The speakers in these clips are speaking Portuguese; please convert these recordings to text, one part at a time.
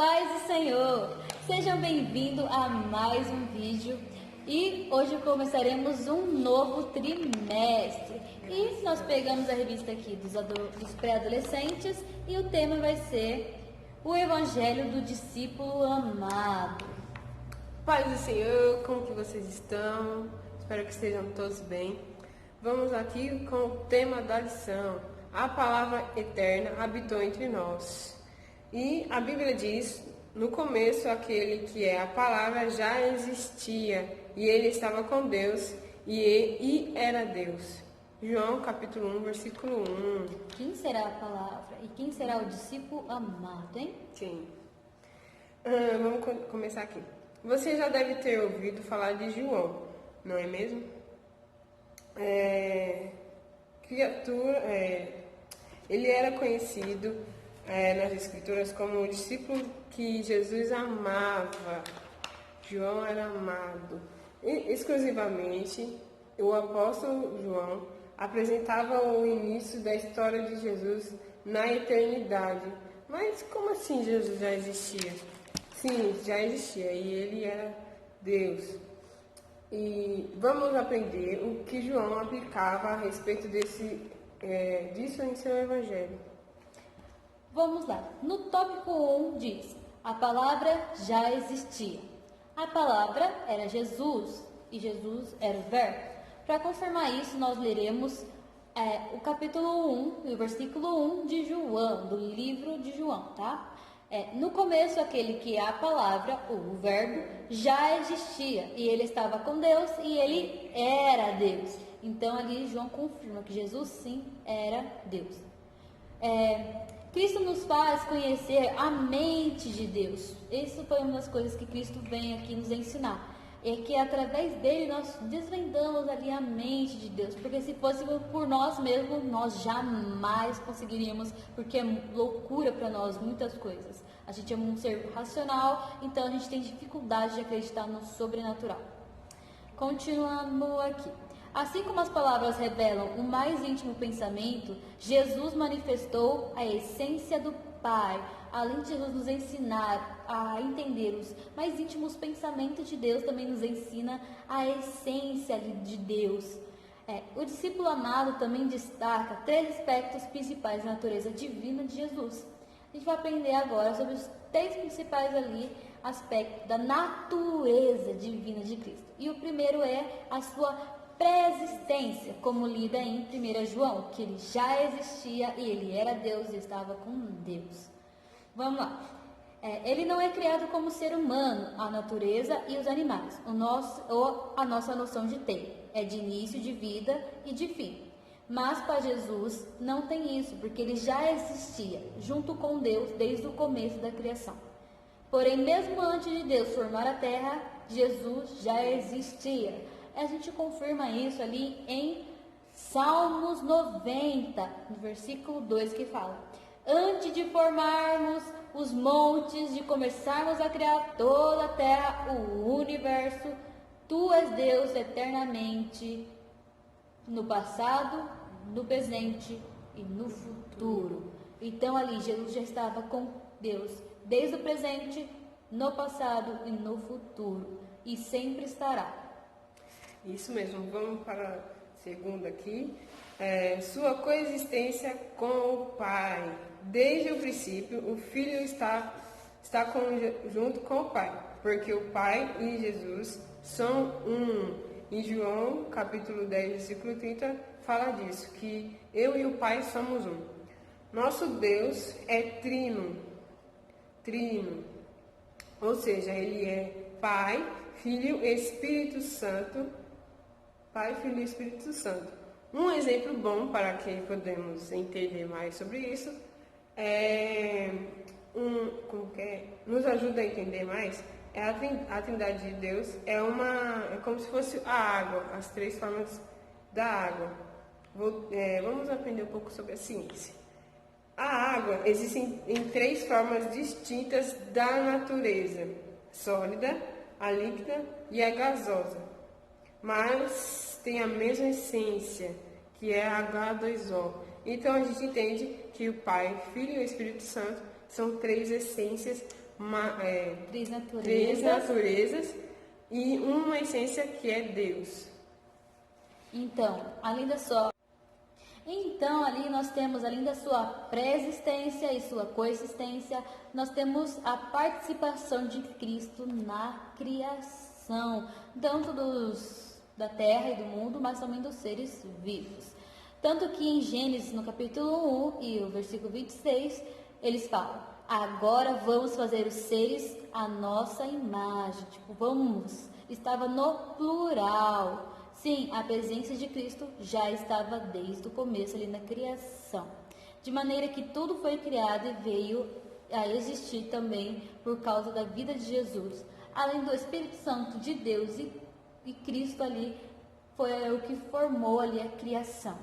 paz do Senhor! Sejam bem-vindos a mais um vídeo e hoje começaremos um novo trimestre. E nós pegamos a revista aqui dos pré-adolescentes e o tema vai ser o Evangelho do Discípulo Amado. Paz do Senhor, como que vocês estão? Espero que estejam todos bem. Vamos aqui com o tema da lição. A palavra eterna habitou entre nós. E a Bíblia diz, no começo, aquele que é a palavra já existia, e ele estava com Deus, e era Deus. João capítulo 1, versículo 1. Quem será a palavra e quem será o discípulo amado, hein? Sim. Vamos começar aqui. Você já deve ter ouvido falar de João, não é mesmo? Ele era conhecido nas escrituras como o discípulo que Jesus amava. João era amado. E, exclusivamente, o apóstolo João apresentava o início da história de Jesus na eternidade. Mas como assim Jesus já existia? Sim, já existia e ele era Deus. E vamos aprender o que João aplicava a respeito disso em seu evangelho. Vamos lá. No tópico 1 diz: a palavra já existia. A palavra era Jesus e Jesus era o Verbo. Para confirmar isso, nós leremos o capítulo 1 e o versículo 1 de João, do livro de João, tá? No começo, aquele que é a palavra, o Verbo, já existia e ele estava com Deus e ele era Deus. Então ali João confirma que Jesus sim era Deus. Cristo nos faz conhecer a mente de Deus. Isso foi uma das coisas que Cristo vem aqui nos ensinar. É que através dele nós desvendamos ali a mente de Deus. Porque se fosse por nós mesmos, nós jamais conseguiríamos. Porque é loucura para nós muitas coisas. A gente é um ser racional, então a gente tem dificuldade de acreditar no sobrenatural. Continuando aqui. Assim como as palavras revelam o mais íntimo pensamento, Jesus manifestou a essência do Pai. Além de Jesus nos ensinar a entender os mais íntimos pensamentos de Deus, também nos ensina a essência de Deus. O discípulo amado também destaca 3 aspectos principais da natureza divina de Jesus. A gente vai aprender agora sobre os 3 principais aspectos da natureza divina de Cristo. E o primeiro é a sua pré-existência, como lida em 1 João, que ele já existia e ele era Deus e estava com Deus. Vamos lá. Ele não é criado como ser humano, a natureza e os animais. A nossa noção de tempo é de início de vida e de fim. Mas para Jesus não tem isso, porque ele já existia junto com Deus desde o começo da criação. Porém, mesmo antes de Deus formar a terra, Jesus já existia. A gente confirma isso ali em Salmos 90, no versículo 2, que fala: antes de formarmos os montes, de começarmos a criar toda a terra, o universo, tu és Deus eternamente, no passado, no presente e no futuro. Então ali Jesus já estava com Deus desde o presente, no passado e no futuro, e sempre estará. Isso mesmo, vamos para a segunda aqui. Sua coexistência com o Pai. Desde o princípio, o Filho está junto com o Pai, porque o Pai e Jesus são um. Em João, capítulo 10, versículo 30, fala disso, que eu e o Pai somos um. Nosso Deus é trino, ou seja, Ele é Pai, Filho e Espírito Santo. Pai, Filho e Espírito Santo. Um exemplo bom para que podemos entender mais sobre isso nos ajuda a entender mais a Trindade de Deus é como se fosse a água, as 3 formas da água. Vamos aprender um pouco sobre a ciência. A água existe em 3 formas distintas da natureza: sólida, a líquida e a gasosa. Mas tem a mesma essência, que é H2O. Então a gente entende que o Pai, Filho e o Espírito Santo são 3 essências três naturezas e uma essência que é Deus. Então, ali nós temos, além da sua pré-existência e sua coexistência, nós temos a participação de Cristo na criação, tanto da terra e do mundo, mas também dos seres vivos. Tanto que em Gênesis, no capítulo 1 e o versículo 26, eles falam: agora vamos fazer os seres à nossa imagem. Estava no plural. Sim, a presença de Cristo já estava desde o começo ali na criação. De maneira que tudo foi criado e veio a existir também por causa da vida de Jesus. Além do Espírito Santo de Deus e Cristo ali, foi o que formou ali a criação.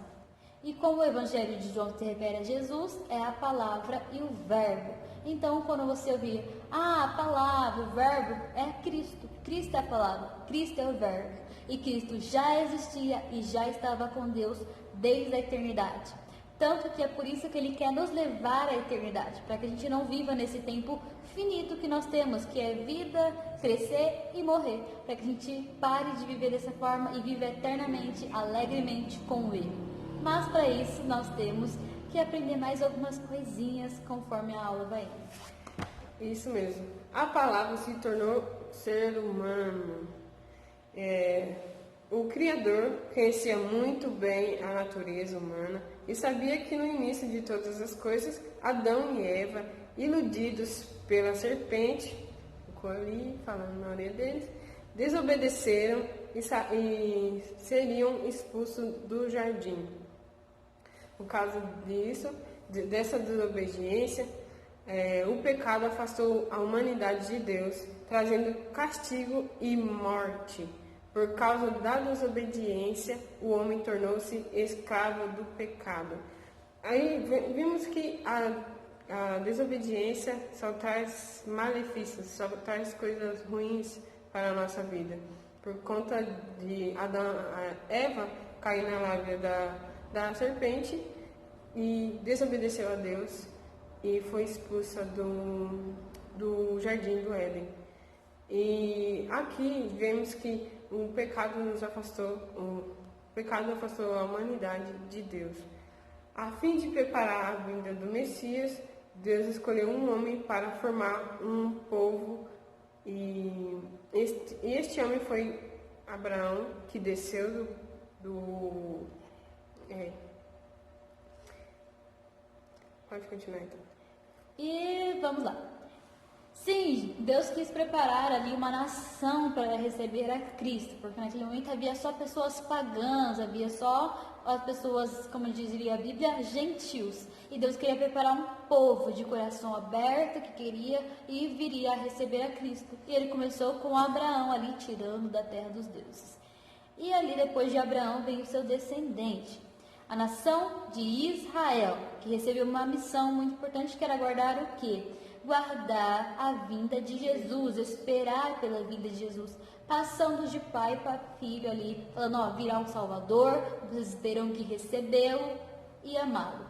E como o Evangelho de João se refere a Jesus, é a palavra e o verbo. Então, quando você ouvir, a palavra, o verbo, é Cristo. Cristo é a palavra, Cristo é o verbo. E Cristo já existia e já estava com Deus desde a eternidade. Tanto que é por isso que Ele quer nos levar à eternidade, para que a gente não viva nesse tempo finito que nós temos, que é vida, crescer e morrer, para que a gente pare de viver dessa forma e viva eternamente, alegremente com Ele. Mas para isso nós temos que aprender mais algumas coisinhas conforme a aula vai indo. Isso mesmo. A palavra se tornou ser humano. O Criador conhecia muito bem a natureza humana e sabia que no início de todas as coisas, Adão e Eva, iludidos pela serpente, ficou ali falando na orelha deles, desobedeceram e seriam expulsos do jardim. Por causa dessa desobediência, o pecado afastou a humanidade de Deus, trazendo castigo e morte. Por causa da desobediência, o homem tornou-se escravo do pecado. Aí vimos que a desobediência só traz malefícios, só traz coisas ruins para a nossa vida. Por conta de Eva cair na lábia da serpente e desobedeceu a Deus e foi expulsa do jardim do Éden. E aqui vemos que o pecado afastou a humanidade de Deus. A fim de preparar a vinda do Messias, Deus escolheu um homem para formar um povo, e este homem foi Abraão, que desceu Pode continuar então. E vamos lá. Sim, Deus quis preparar ali uma nação para receber a Cristo, porque naquele momento havia só pessoas pagãs, havia só as pessoas, como diria a Bíblia, gentios. E Deus queria preparar um povo de coração aberto que queria e viria a receber a Cristo. E ele começou com Abraão ali, tirando da terra dos deuses. E ali depois de Abraão veio o seu descendente, a nação de Israel, que recebeu uma missão muito importante, que era guardar o quê? Guardar a vinda de Jesus, esperar pela vinda de Jesus, passando de pai para filho ali, falando, virá um Salvador, vocês terão que recebê-lo e amá-lo.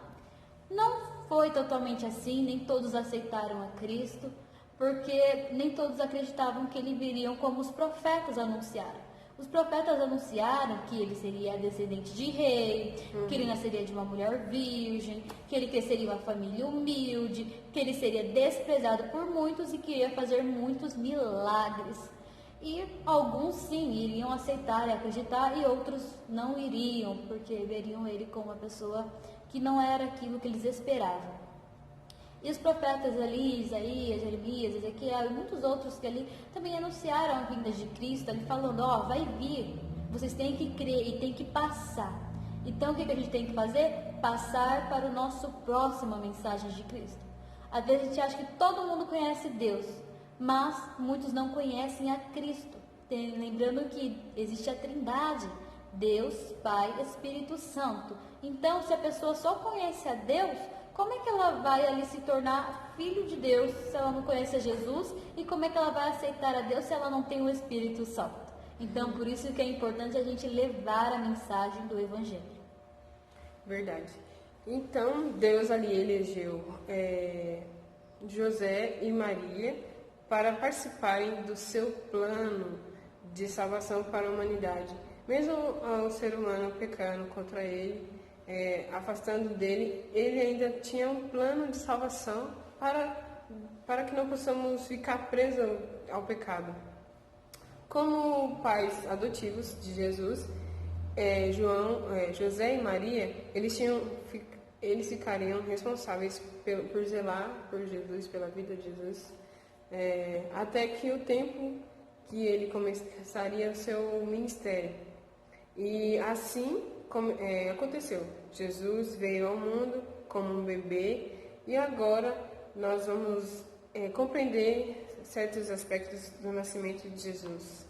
Não foi totalmente assim, nem todos aceitaram a Cristo, porque nem todos acreditavam que ele viria como os profetas anunciaram. Os profetas anunciaram que ele seria descendente de rei, que ele nasceria de uma mulher virgem, que ele cresceria em uma família humilde, que ele seria desprezado por muitos e que iria fazer muitos milagres. E alguns sim iriam aceitar e acreditar, e outros não iriam, porque veriam ele como uma pessoa que não era aquilo que eles esperavam. E os profetas ali, Isaías, Jeremias, Ezequiel e muitos outros que ali também anunciaram a vinda de Cristo, ali falando, vai vir, vocês têm que crer e têm que passar. Então o que a gente tem que fazer? Passar para o nosso próximo a mensagem de Cristo. Às vezes a gente acha que todo mundo conhece Deus, mas muitos não conhecem a Cristo. Lembrando que existe a Trindade, Deus, Pai, Espírito Santo. Então se a pessoa só conhece a Deus, como é que ela vai ali se tornar filho de Deus se ela não conhece a Jesus? E como é que ela vai aceitar a Deus se ela não tem o Espírito Santo? Então, por isso que é importante a gente levar a mensagem do Evangelho. Verdade. Então, Deus ali elegeu José e Maria para participarem do seu plano de salvação para a humanidade. Mesmo o ser humano pecando contra ele, afastando dele, ele ainda tinha um plano de salvação para que não possamos ficar presos ao pecado. Como pais adotivos de Jesus, José e Maria, eles ficariam responsáveis por zelar por Jesus, pela vida de Jesus, até que o tempo que ele começaria o seu ministério. E assim aconteceu. Jesus veio ao mundo como um bebê e agora nós vamos compreender certos aspectos do nascimento de Jesus.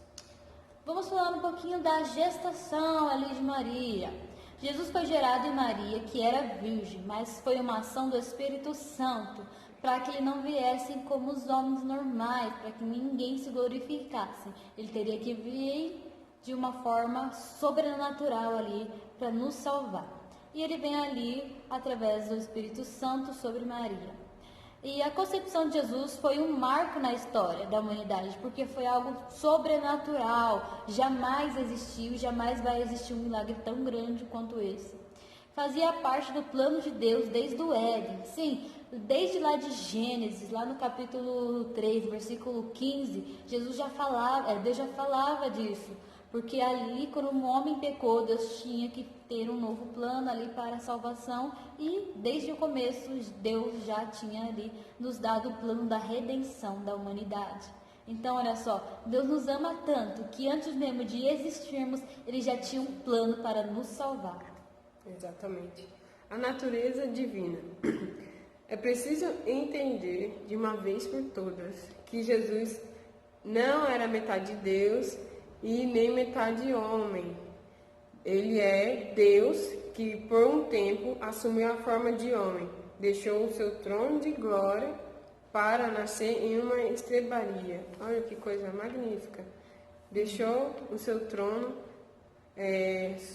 Vamos falar um pouquinho da gestação ali de Maria. Jesus foi gerado em Maria, que era virgem, mas foi uma ação do Espírito Santo, para que ele não viesse como os homens normais, para que ninguém se glorificasse. Ele teria que vir de uma forma sobrenatural ali, para nos salvar. E ele vem ali, através do Espírito Santo, sobre Maria. E a concepção de Jesus foi um marco na história da humanidade, porque foi algo sobrenatural, jamais existiu, jamais vai existir um milagre tão grande quanto esse. Fazia parte do plano de Deus desde o Éden, sim, desde lá de Gênesis, lá no capítulo 3, versículo 15, Deus já falava disso. Porque ali, quando um homem pecou, Deus tinha que ter um novo plano ali para a salvação. E desde o começo, Deus já tinha ali nos dado o plano da redenção da humanidade. Então, olha só, Deus nos ama tanto que antes mesmo de existirmos, Ele já tinha um plano para nos salvar. Exatamente. A natureza divina. É preciso entender de uma vez por todas que Jesus não era metade Deus e nem metade homem. Ele é Deus que por um tempo assumiu a forma de homem, deixou o seu trono de glória para nascer em uma estrebaria. Olha que coisa magnífica. Deixou o seu trono,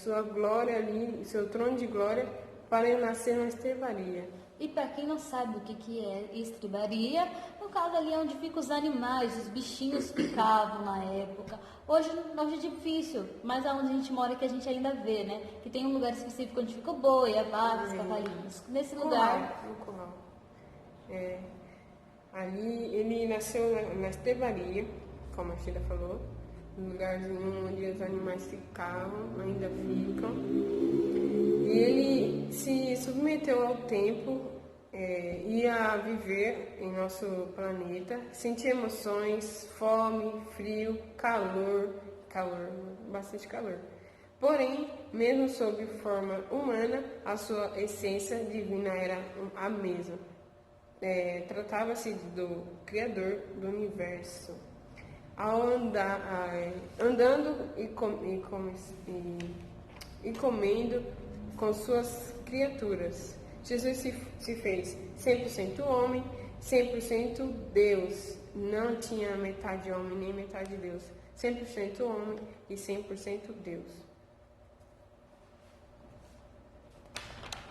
sua glória ali, seu trono de glória para nascer numa estrebaria. E para quem não sabe o que é estrebaria, no caso ali é onde ficam os animais, os bichinhos ficavam na época. Hoje é difícil, mas aonde a gente mora que a gente ainda vê, né? Que tem um lugar específico onde fica o boi, a vaca, os cavalinhos. Nesse lugar. No curral. Ali ele nasceu na estrebaria, como a Sheila falou, no lugarzinho onde os animais ficavam, ainda ficam. E ele se submeteu ao tempo, ia viver em nosso planeta, sentia emoções, fome, frio, calor, bastante calor. Porém, mesmo sob forma humana, a sua essência divina era a mesma. Tratava-se do Criador do Universo. Ao andando e comendo com suas criaturas, Jesus se fez 100% homem, 100% Deus. Não tinha metade homem nem metade Deus. 100% homem e 100% Deus.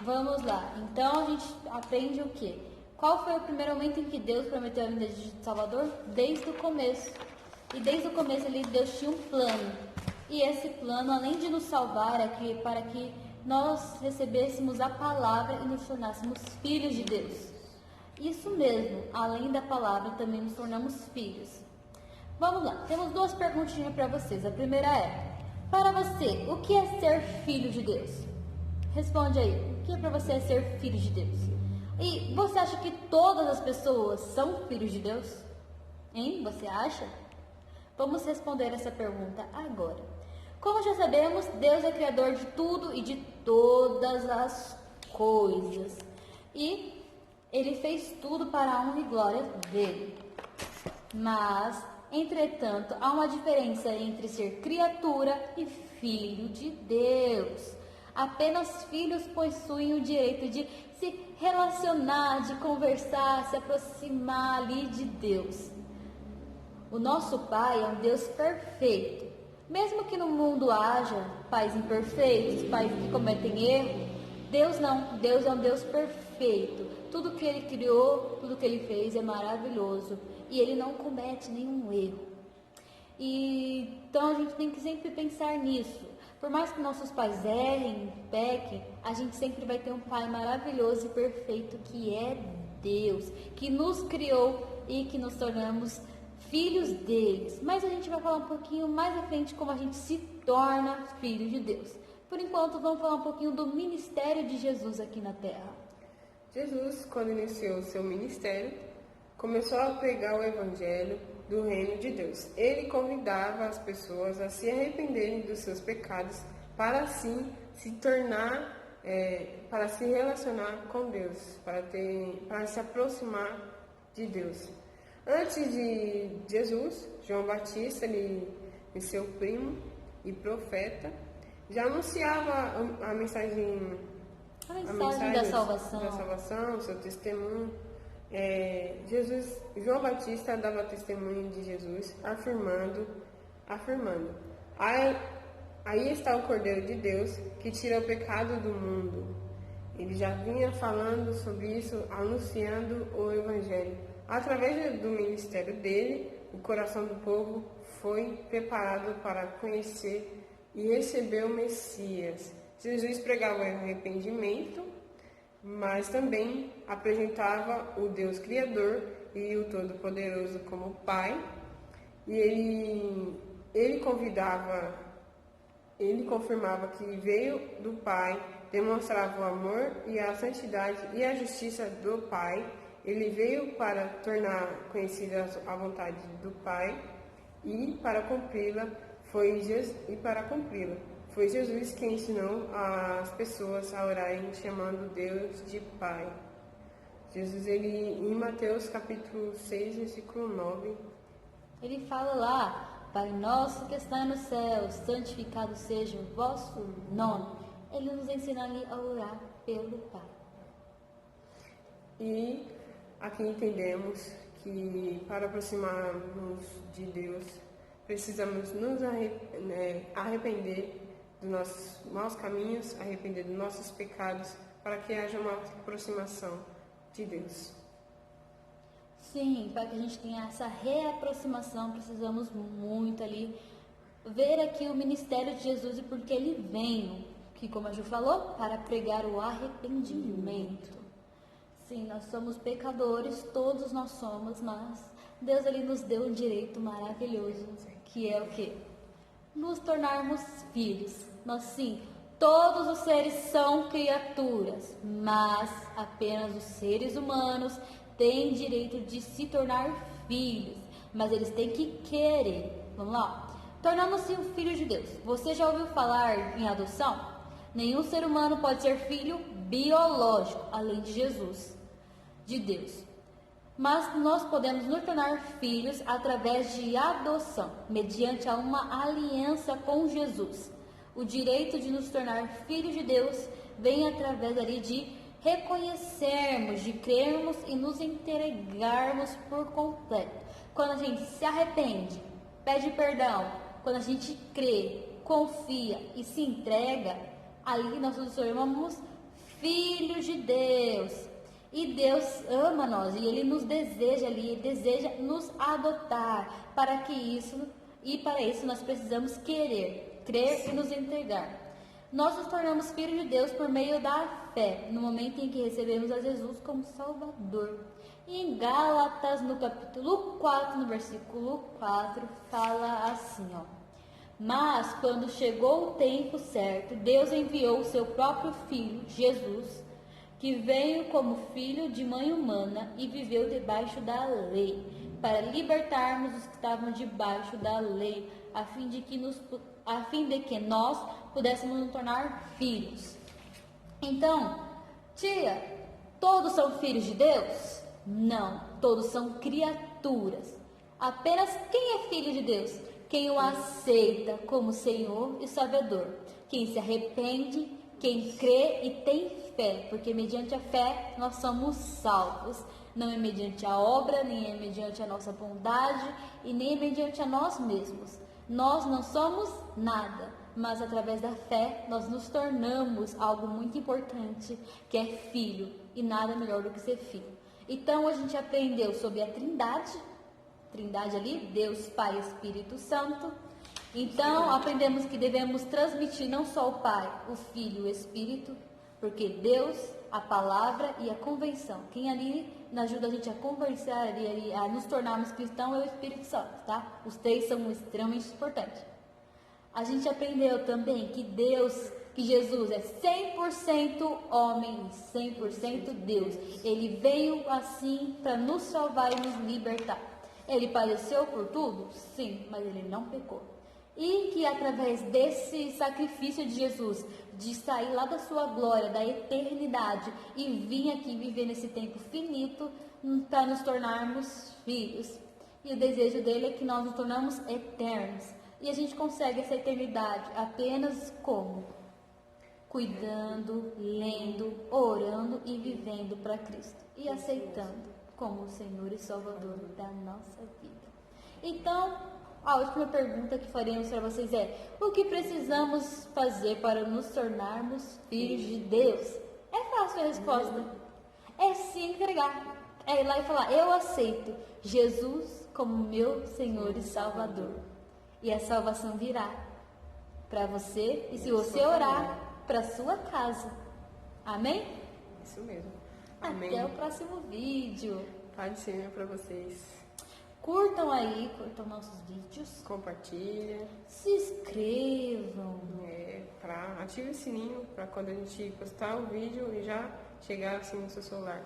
Vamos lá. Então a gente aprende o quê? Qual foi o primeiro momento em que Deus prometeu a vinda de Salvador? Desde o começo. E desde o começo ali Deus tinha um plano. E esse plano, além de nos salvar, é para que nós recebêssemos a palavra e nos tornássemos filhos de Deus. Isso mesmo, além da palavra, também nos tornamos filhos. Vamos lá, temos duas perguntinhas para vocês. A primeira é: para você, o que é ser filho de Deus? Responde aí, o que é para você ser filho de Deus? E você acha que todas as pessoas são filhos de Deus? Hein? Você acha? Vamos responder essa pergunta agora. Como já sabemos, Deus é criador de tudo e de todas as coisas. E Ele fez tudo para a honra e glória dele. Mas, entretanto, há uma diferença entre ser criatura e filho de Deus. Apenas filhos possuem o direito de se relacionar, de conversar, se aproximar ali de Deus. O nosso Pai é um Deus perfeito. Mesmo que no mundo haja pais imperfeitos, pais que cometem erro, Deus não, Deus é um Deus perfeito. Tudo que Ele criou, tudo que Ele fez é maravilhoso. E Ele não comete nenhum erro. E então a gente tem que sempre pensar nisso. Por mais que nossos pais errem, pequem, a gente sempre vai ter um Pai maravilhoso e perfeito que é Deus, que nos criou e que nos tornamos filhos deles. Mas a gente vai falar um pouquinho mais à frente como a gente se torna filho de Deus. Por enquanto, vamos falar um pouquinho do ministério de Jesus aqui na Terra. Jesus, quando iniciou o seu ministério, começou a pregar o evangelho do reino de Deus. Ele convidava as pessoas a se arrependerem dos seus pecados para assim se tornar, para se relacionar com Deus, para se aproximar de Deus. Antes de Jesus, João Batista, e seu primo e profeta, já anunciava a mensagem da salvação, o seu testemunho. João Batista dava testemunho de Jesus, afirmando: aí está o Cordeiro de Deus que tira o pecado do mundo. Ele já vinha falando sobre isso, anunciando o Evangelho. Através do ministério dele, o coração do povo foi preparado para conhecer e receber o Messias. Jesus pregava o arrependimento, mas também apresentava o Deus Criador e o Todo-Poderoso como Pai. E ele confirmava que veio do Pai, demonstrava o amor e a santidade e a justiça do Pai. Ele veio para tornar conhecida a vontade do Pai e para cumpri-la foi Jesus que ensinou as pessoas a orarem chamando Deus de Pai. Jesus, em Mateus capítulo 6, versículo 9, ele fala lá: Pai nosso que está nos céus, santificado seja o vosso nome. Ele nos ensina ali a orar pelo Pai. E aqui entendemos que para aproximarmos de Deus, precisamos nos arrepender dos nossos maus caminhos, arrepender dos nossos pecados, para que haja uma aproximação de Deus. Sim, para que a gente tenha essa reaproximação, precisamos muito ali ver aqui o ministério de Jesus e porque ele veio, que como a Ju falou, para pregar o arrependimento. Sim, nós somos pecadores, todos nós somos, mas Deus ele nos deu um direito maravilhoso, que é o quê? Nos tornarmos filhos. Nós sim, todos os seres são criaturas, mas apenas os seres humanos têm direito de se tornar filhos, mas eles têm que querer. Vamos lá? Tornando-se um filho de Deus. Você já ouviu falar em adoção? Nenhum ser humano pode ser filho biológico, além de Jesus, de Deus. Mas nós podemos nos tornar filhos através de adoção, mediante a uma aliança com Jesus. O direito de nos tornar filhos de Deus vem através ali de reconhecermos, de crermos e nos entregarmos por completo. Quando a gente se arrepende, pede perdão, quando a gente crê, confia e se entrega, ali nós nos tornamos filhos de Deus. E Deus ama nós e Ele nos deseja ali, Ele deseja nos adotar. Para isso nós precisamos crer e nos entregar. Nós nos tornamos filhos de Deus por meio da fé, no momento em que recebemos a Jesus como Salvador. E em Gálatas, no capítulo 4, no versículo 4, fala assim, ó: Mas quando chegou o tempo certo, Deus enviou o seu próprio Filho, Jesus, que veio como filho de mãe humana e viveu debaixo da lei, para libertarmos os que estavam debaixo da lei, a fim de que nós pudéssemos nos tornar filhos. Então, tia, todos são filhos de Deus? Não, todos são criaturas. Apenas quem é filho de Deus? Quem o aceita como Senhor e Salvador. Quem se arrepende, quem crê e tem fé, porque mediante a fé nós somos salvos. Não é mediante a obra, nem é mediante a nossa bondade e nem é mediante a nós mesmos. Nós não somos nada. mas através da fé nós nos tornamos algo muito importante, que é filho, e nada melhor do que ser filho. Então a gente aprendeu sobre a Trindade ali, Deus, Pai, Espírito Santo. Então aprendemos que devemos transmitir não só o Pai, o Filho e o Espírito, porque Deus, a palavra e a convenção. Quem ali ajuda a gente a conversar e a nos tornarmos cristãos é o Espírito Santo, tá? Os três são extremamente importantes. A gente aprendeu também que Jesus é 100% homem e 100% Deus. Ele veio assim para nos salvar e nos libertar. Ele padeceu por tudo? Sim, mas ele não pecou. E que através desse sacrifício de Jesus, de sair lá da sua glória, da eternidade, e vir aqui viver nesse tempo finito, para nos tornarmos filhos. E o desejo dele é que nós nos tornamos eternos. E a gente consegue essa eternidade apenas como? Cuidando, lendo, orando e vivendo para Cristo. E aceitando como o Senhor e Salvador da nossa vida. Então, a última pergunta que faremos para vocês é: o que precisamos fazer para nos tornarmos filhos de Deus? É fácil a resposta. É se entregar. É ir lá e falar: eu aceito Jesus como meu Senhor e Salvador. E a salvação virá para você e se você orar para sua casa. Amém? Isso mesmo. Amém. Até o próximo vídeo. Pai do Senhor para vocês. Curtam nossos vídeos. Compartilha. Se inscrevam. Ative o sininho para quando a gente postar o vídeo e já chegar assim no seu celular.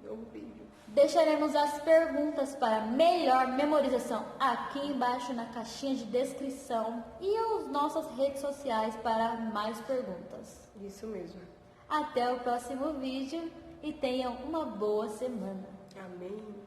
Novo vídeo. Deixaremos as perguntas para melhor memorização aqui embaixo na caixinha de descrição e as nossas redes sociais para mais perguntas. Isso mesmo. Até o próximo vídeo e tenham uma boa semana. Amém.